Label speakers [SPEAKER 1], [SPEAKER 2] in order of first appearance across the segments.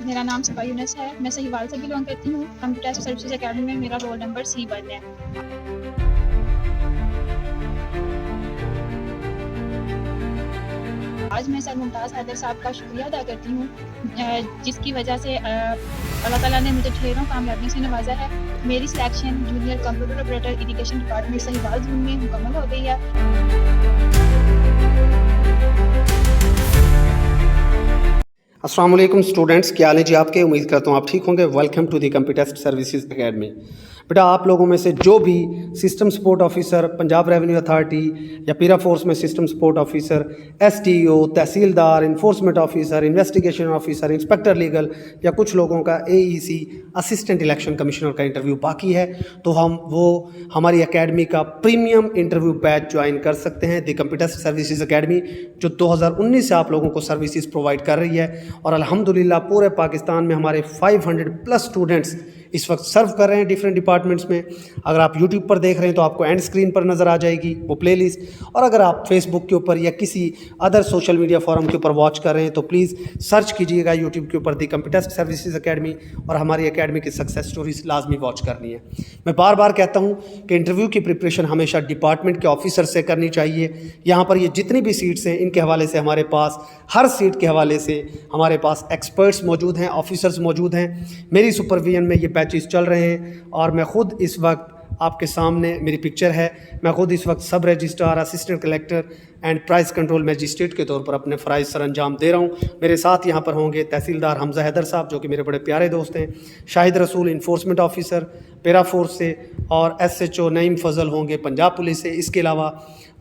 [SPEAKER 1] मेरा नाम सबा यूनिस है। मैं सहीवाल से बिलोंग करती हूँ। कंप्यूटर सर्विसेज अकेडमी में मेरा रोल नंबर C1 है। आज मैं सर मुमताज़ हैदर साहब का शुक्रिया अदा करती हूँ, जिसकी वजह से अल्लाह ताला ने मुझे ढेरों कामयाबियों से नवाजा है। मेरी selection junior computer operator education department Sahiwal zone में मुकम्मल हो गई है।
[SPEAKER 2] अस्सलाम वालेकुम स्टूडेंट्स, क्या हाल है जी आपके। उम्मीद करता हूँ आप ठीक होंगे। Welcome to the computer services academy. बेटा, आप लोगों में से जो भी system support officer Punjab revenue authority या पीरा फोर्स में system support officer, SDO, tehsildar, enforcement officer, investigation officer, inspector legal या कुछ लोगों का AEC असिस्टेंट इलेक्शन कमिश्नर का इंटरव्यू बाकी है, तो हमारी एकेडमी का प्रीमियम इंटरव्यू बैच ज्वाइन कर सकते हैं। दी कंप्यूटर सर्विसेज एकेडमी जो 2019 से आप लोगों को सर्विसेज प्रोवाइड कर रही है, और अल्हम्दुलिल्लाह पूरे पाकिस्तान में हमारे 500+ स्टूडेंट्स इस वक्त सर्व कर रहे हैं डिफरेंट डिपार्टमेंट्स में। अगर आप यूट्यूब पर देख रहे हैं तो आपको एंड स्क्रीन पर नज़र आ जाएगी वो प्लेलिस्ट, और अगर आप फेसबुक के ऊपर या किसी अदर सोशल मीडिया फोरम के ऊपर वॉच कर रहे हैं तो प्लीज़ सर्च कीजिएगा यूट्यूब के ऊपर दी कंप्यूटर सर्विसेज एकेडमी, और हमारी एकेडमी की सक्सेस स्टोरीज लाजमी वॉच करनी है। मैं बार बार कहता हूँ कि इंटरव्यू की प्रिपरेशन हमेशा डिपार्टमेंट के ऑफिसर से करनी चाहिए। यहाँ पर ये जितनी भी सीट्स हैं इनके हवाले से हमारे पास हर सीट के हवाले से हमारे पास एक्सपर्ट्स मौजूद हैं, ऑफिसर्स मौजूद हैं। मेरी सुपरविजन में ये बैचेस चल रहे हैं, और मैं ख़ुद इस वक्त आपके सामने मेरी पिक्चर है, मैं ख़ुद इस वक्त सब registrar, assistant collector and price control magistrate के तौर पर अपने फ़राइज़ सर अंजाम दे रहा हूँ। मेरे साथ यहाँ पर होंगे तहसीलदार हमज़ा हैदर साहब जो कि मेरे बड़े प्यारे दोस्त हैं, शाहिद रसूल इन्फोर्समेंट ऑफिसर पेरा फोर्स से, और SHO नईम फ़ज़ल होंगे पंजाब पुलिस से। इसके अलावा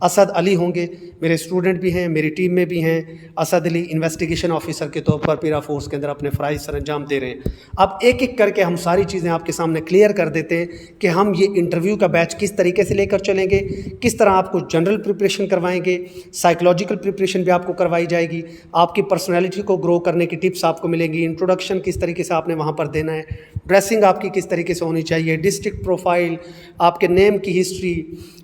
[SPEAKER 2] असद अली होंगे, मेरे स्टूडेंट भी हैं, मेरी टीम में भी हैं। असद अली इन्वेस्टिगेशन ऑफिसर के तौर पर पेरा फोर्स के अंदर अपने फ़राइज़ सर अंजाम दे रहे हैं। अब एक एक करके हम सारी चीज़ें आपके सामने क्लियर कर देते हैं कि हम ये इंटरव्यू का बैच किस तरीके से लेकर चलेंगे, किस तरह आपको जनरल प्रिपरेशन करवाएंगे, साइकोलॉजिकल प्रिपरेशन भी आपको करवाई जाएगी, आपकी पर्सनैलिटी को ग्रो करने की टिप्स आपको मिलेंगी, इंट्रोडक्शन किस तरीके से आपने वहाँ पर देना है, ड्रेसिंग आपकी किस तरीके से होनी चाहिए, डिस्ट्रिक्ट प्रोफाइल, आपके नेम की हिस्ट्री,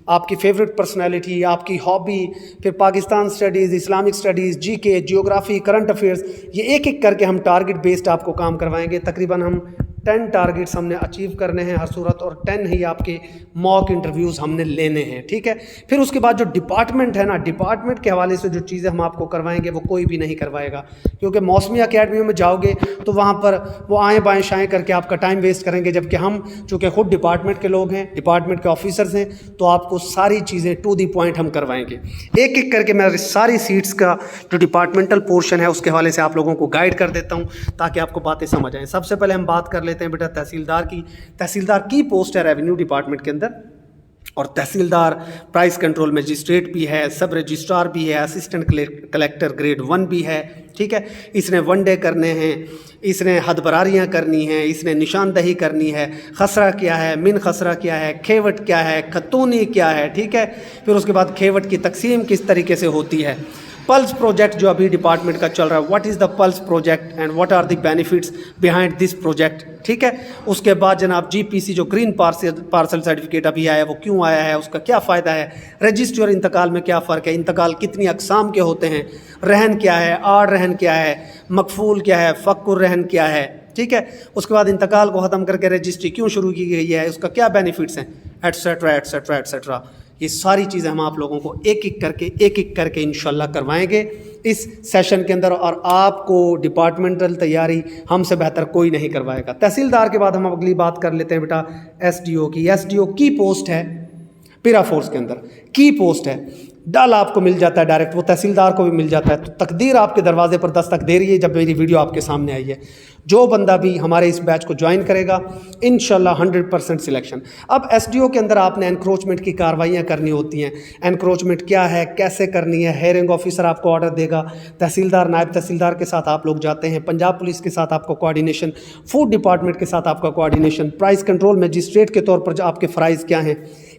[SPEAKER 2] आपकी फेवरेट पर्सनैलिटी, आपकी हॉबी, फिर Pakistan studies, Islamic studies, GK, geography, current affairs, ये एक एक करके हम टारगेट बेस्ड आपको काम करवाएंगे। तकरीबन हम 10 टारगेट्स हमने अचीव करने हैं हर सूरत, और 10 ही आपके मॉक इंटरव्यूज़ हमने लेने हैं, ठीक है। फिर उसके बाद जो डिपार्टमेंट है ना, डिपार्टमेंट के हवाले से जो चीज़ें हम आपको करवाएंगे वो कोई भी नहीं करवाएगा, क्योंकि मौसमी अकेडमी में जाओगे तो वहाँ पर वो आएँ बाएँ शाएँ करके आपका टाइम वेस्ट करेंगे, जबकि हम चूँकि ख़ुद डिपार्टमेंट के लोग हैं, डिपार्टमेंट के ऑफिसर्स हैं, तो आपको सारी चीज़ें टू दी पॉइंट हम करवाएंगे। एक एक करके मैं सारी सीट्स का जो डिपार्टमेंटल पोर्शन है उसके हवाले से आप लोगों को गाइड कर देता हूँ ताकि आपको बातें समझ आएँ। सबसे पहले हम बात कर लेते हैं बेटा तहसीलदार की। तहसीलदार की पोस्ट है रेवेन्यू डिपार्टमेंट के अंदर, और तहसीलदार प्राइस कंट्रोल मैजिस्ट्रेट भी है, सब रजिस्ट्रार भी है, असिस्टेंट कलेक्टर ग्रेड 1 भी है, ठीक है। इसने वन डे करने हैं, इसने हदबरारियाँ करनी हैं, इसने निशानदही करनी है, खसरा क्या है, मिन खसरा क्या है, खेवट क्या है, खतूनी क्या है, ठीक है। फिर उसके बाद खेवट की तकसीम किस तरीके से होती है। पल्स प्रोजेक्ट जो अभी डिपार्टमेंट का चल रहा है, what is the pulse project and what are the benefits behind this project, ठीक है। उसके बाद जनाब GPC जो ग्रीन पार्सल सर्टिफिकेट अभी आया है वो क्यों आया है, उसका क्या फ़ायदा है, रजिस्ट्री और इंतकाल में क्या फ़र्क है, इंतकाल कितनी अकसाम के होते हैं, रहन क्या है, आड़ रहन क्या है, मकफूल क्या है, फ़क्कुर रहन क्या है, ठीक है। उसके बाद इंतकाल को ख़त्म करके रजिस्ट्री क्यों शुरू की गई है, उसका क्या बेनिफिट्स हैं, एट्सेट्रा एट्सेट्रा एट्सेट्रा। ये सारी चीज़ें हम आप लोगों को एक एक करके इंशाल्लाह करवाएंगे इस सेशन के अंदर, और आपको डिपार्टमेंटल तैयारी हमसे बेहतर कोई नहीं करवाएगा। तहसीलदार के बाद हम अगली बात कर लेते हैं बेटा SDO की। SDO की पोस्ट है पीरा फोर्स के अंदर, की पोस्ट है, डल आपको मिल जाता है डायरेक्ट, वो तहसीलदार को भी मिल जाता है। तो तकदीर आपके दरवाजे पर दस्तक दे रही है जब मेरी वीडियो आपके सामने आई है। जो बंदा भी हमारे इस बैच को ज्वाइन करेगा इंशाल्लाह 100% सिलेक्शन। अब SDO के अंदर आपने एनक्रोचमेंट की कार्रवाइयाँ करनी होती हैं। एनक्रोचमेंट क्या है, कैसे करनी है, हेयरिंग ऑफिसर आपको ऑर्डर देगा, तहसीलदार नायब तहसीलदार के साथ आप लोग जाते हैं, पंजाब पुलिस के साथ आपको कोऑर्डिनेशन, फूड डिपार्टमेंट के साथ आपका कोऑर्डिनेशन, प्राइस कंट्रोल मैजिस्ट्रेट के तौर पर जो आपके फ़राइज़ क्या हैं,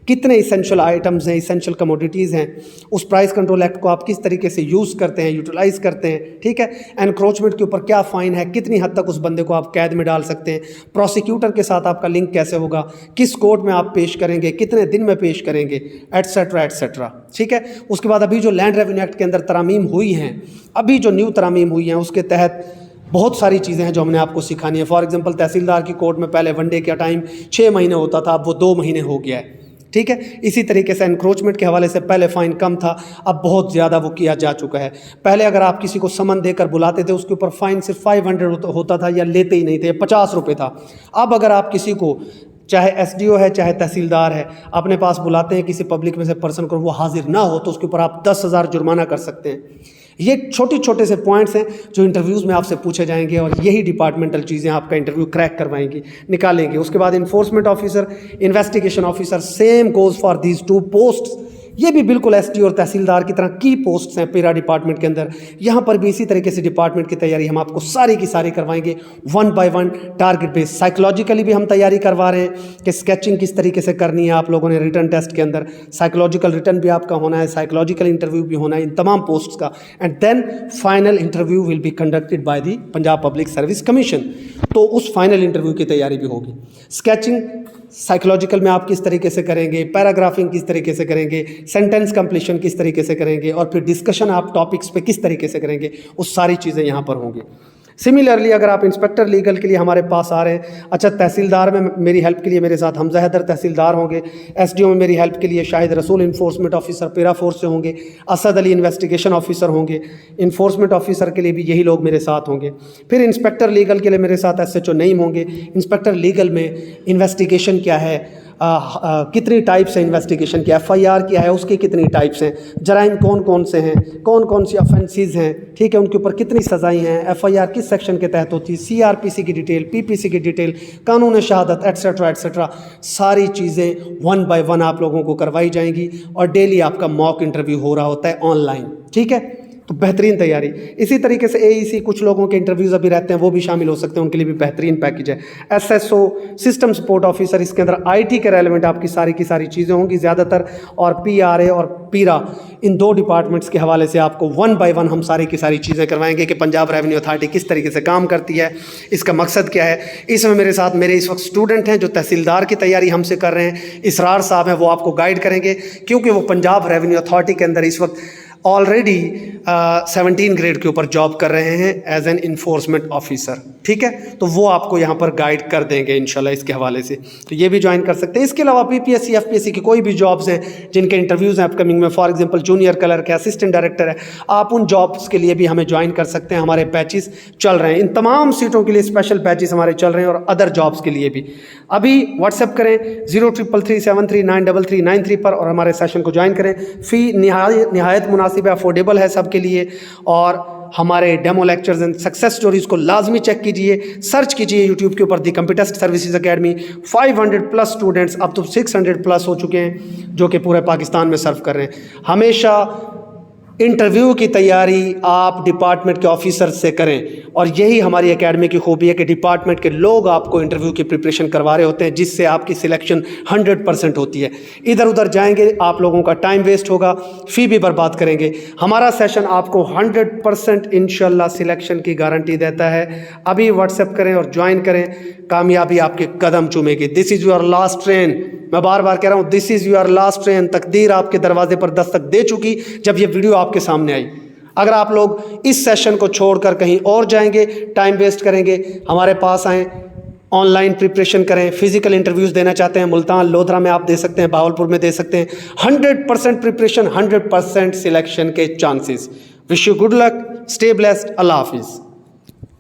[SPEAKER 2] कितने इसेंशियल आइटम्स हैं, इसेंशियल कमोडिटीज़ हैं, उस प्राइस कंट्रोल एक्ट को आप किस तरीके से यूज़ करते हैं, यूटिलाइज़ करते हैं, ठीक है। एनक्रोचमेंट के ऊपर क्या फ़ाइन है, कितनी हद तक उस बंदे को आप कैद में डाल सकते हैं, प्रोसिक्यूटर के साथ आपका लिंक कैसे होगा, किस कोर्ट में आप पेश करेंगे, कितने दिन में पेश करेंगे, एट्सेट्रा एट्सेट्रा, ठीक है। उसके बाद अभी जो लैंड रेवेन्यू एक्ट के अंदर तरामीम हुई हैं, अभी जो न्यू तरामीम हुई हैं, उसके तहत बहुत सारी चीज़ें हैं जो हमने आपको सिखानी है। फॉर एग्जांपल तहसीलदार की कोर्ट में पहले वन डे का टाइम 6 महीने होता था, अब वो 2 महीने हो गया है, ठीक है। इसी तरीके से एनक्रोचमेंट के हवाले से पहले फ़ाइन कम था, अब बहुत ज़्यादा वो किया जा चुका है। पहले अगर आप किसी को समन देकर बुलाते थे, उसके ऊपर फ़ाइन सिर्फ 500 होता था या लेते ही नहीं थे, 50 रुपये था। अब अगर आप किसी को, चाहे एसडीओ है चाहे तहसीलदार है, अपने पास बुलाते हैं किसी पब्लिक में से पर्सन को, वो हाजिर ना हो तो उसके ऊपर आप 10,000 जुर्माना कर सकते हैं। ये छोटे से पॉइंट्स हैं जो इंटरव्यूज़ में आपसे पूछे जाएंगे और यही डिपार्टमेंटल चीज़ें आपका इंटरव्यू क्रैक करवाएंगी, निकालेंगे। उसके बाद enforcement officer, investigation officer, same goes for these 2 posts. ये भी बिल्कुल एसडी और तहसीलदार की तरह की पोस्ट्स हैं पेरा डिपार्टमेंट के अंदर। यहाँ पर भी इसी तरीके से डिपार्टमेंट की तैयारी हम आपको सारी की सारी करवाएंगे, 1 बाय 1 टारगेट बेस्ड। साइकोलॉजिकली भी हम तैयारी करवा रहे हैं कि स्केचिंग किस तरीके से करनी है आप लोगों ने रिटन टेस्ट के अंदर, साइकोलॉजिकल रिटन भी आपका होना है, साइकोलॉजिकल इंटरव्यू भी होना है इन तमाम पोस्ट्स का, and then final interview will be conducted by the Punjab Public Service Commission. तो उस फाइनल इंटरव्यू की तैयारी भी होगी। स्केचिंग साइकोलॉजिकल में आप किस तरीके से करेंगे, पैराग्राफिंग किस तरीके से करेंगे, सेंटेंस कंप्लीशन किस तरीके से करेंगे, और फिर डिस्कशन आप टॉपिक्स पे किस तरीके से करेंगे, वो सारी चीज़ें यहाँ पर होंगी। सिमिलरली अगर आप इंस्पेक्टर लीगल के लिए हमारे पास आ रहे हैं, अच्छा तहसीलदार में मेरी हेल्प के लिए मेरे साथ हमजा हैदर तहसीलदार होंगे, एसडीओ में मेरी हेल्प के लिए शाहिद रसूल इन्फोर्समेंट ऑफिसर पेरा फोर्स से होंगे, असद अली इन्वेस्टिगेशन ऑफिसर होंगे, इन्फोर्समें ऑफिसर के लिए भी यही लोग मेरे साथ होंगे। फिर इंस्पेक्टर लीगल के लिए मेरे साथ एसएचओ नईम होंगे। इंस्पेक्टर लीगल में इन्वेस्टिगेशन क्या है, कितनी टाइप्स है इन्वेस्टिगेशन की, एफआईआर क्या है उसकी कितनी टाइप्स हैं, जराइम कौन कौन से हैं, कौन कौन सी ऑफेंसेस हैं, ठीक है, उनके ऊपर कितनी सज़ाएं हैं, एफआईआर किस सेक्शन के तहत होती है, सीआरपीसी की डिटेल, पीपीसी की डिटेल, कानून शहादत एट्सेट्रा एट्सेट्रा, सारी चीज़ें 1 बाय 1 आप लोगों को करवाई जाएंगी। और डेली आपका मॉक इंटरव्यू हो रहा होता है ऑनलाइन, ठीक है। तो बेहतरीन तैयारी। इसी तरीके से एईसी कुछ लोगों के इंटरव्यूज़ अभी रहते हैं, वो भी शामिल हो सकते हैं, उनके लिए भी बेहतरीन पैकेज है। एसएसओ सिस्टम सपोर्ट ऑफिसर, इसके अंदर आईटी के रेलेवेंट आपकी सारी की सारी चीज़ें होंगी ज़्यादातर, और पीआरए और पीरा, इन 2 डिपार्टमेंट्स के हवाले से आपको 1 बाय 1 हम सारी की सारी चीज़ें करवाएंगे कि पंजाब रेवेन्यू अथॉरिटी किस तरीके से काम करती है, इसका मकसद क्या है। इसमें मेरे साथ मेरे इस वक्त स्टूडेंट हैं जो तहसीलदार की तैयारी हमसे कर रहे हैं, इसरार साहब हैं, वो आपको गाइड करेंगे, क्योंकि वो पंजाब रेवेन्यू अथॉरिटी के अंदर इस वक्त ऑलरेडी 17 ग्रेड के ऊपर जॉब कर रहे हैं एज एन इन्फोर्समेंट ऑफिसर, ठीक है। तो वो आपको यहाँ पर गाइड कर देंगे इंशाल्लाह इसके हवाले से, तो ये भी ज्वाइन कर सकते हैं। इसके अलावा पीपीएससी एफपीएससी की कोई भी जॉब्स हैं जिनके इंटरव्यूज़ हैं अपकमिंग में, फॉर एग्जांपल जूनियर क्लर्क है, असिस्टेंट डायरेक्टर है, आप उन जॉब्स के लिए भी हमें ज्वाइन कर सकते हैं। हमारे बैचेस चल रहे हैं, इन तमाम सीटों के लिए स्पेशल बैचेस हमारे चल रहे हैं, और अदर जॉब्स के लिए भी। अभी व्हाट्सएप करें 0333733933 पर और हमारे सेशन को ज्वाइन करें। फ़ी निहायत मुनासिब है, अफोर्डेबल है सबके लिए, और हमारे demo lectures and success stories को लाजमी चेक कीजिए, सर्च कीजिए यूट्यूब के ऊपर दी कंप्यूटर सर्विसेज एकेडमी। 500+ स्टूडेंट्स, अब तो 600+ हो चुके हैं जो कि पूरे पाकिस्तान में सर्व कर रहे हैं। हमेशा इंटरव्यू की तैयारी आप डिपार्टमेंट के ऑफिसर से करें, और यही हमारी एकेडमी की खूबी है कि डिपार्टमेंट के लोग आपको इंटरव्यू की प्रिपरेशन करवा रहे होते हैं, जिससे आपकी सिलेक्शन 100% होती है। इधर उधर जाएंगे आप लोगों का टाइम वेस्ट होगा, फ़ी भी बर्बाद करेंगे। हमारा सेशन आपको 100% इंशाल्लाह सिलेक्शन की गारंटी देता है। अभी व्हाट्सएप करें और ज्वाइन करें, कामयाबी आपके कदम चूमेगी। This is your last train, मैं बार बार कह रहा हूँ, this is your last train. तकदीर आपके दरवाजे पर दस्तक दे चुकी जब ये वीडियो आपके सामने आई। अगर आप लोग इस सेशन को छोड़कर कहीं और जाएंगे, टाइम वेस्ट करेंगे, हमारे पास आएँ, ऑनलाइन प्रिपरेशन करें। फिजिकल इंटरव्यूज़ देना चाहते हैं, मुल्तान लोधरा में आप दे सकते हैं, भावलपुर में दे सकते हैं। 100% प्रिपरेशन, 100% सिलेक्शन के chances. Wish you good luck, stay blessed, अल्लाह हाफिज़।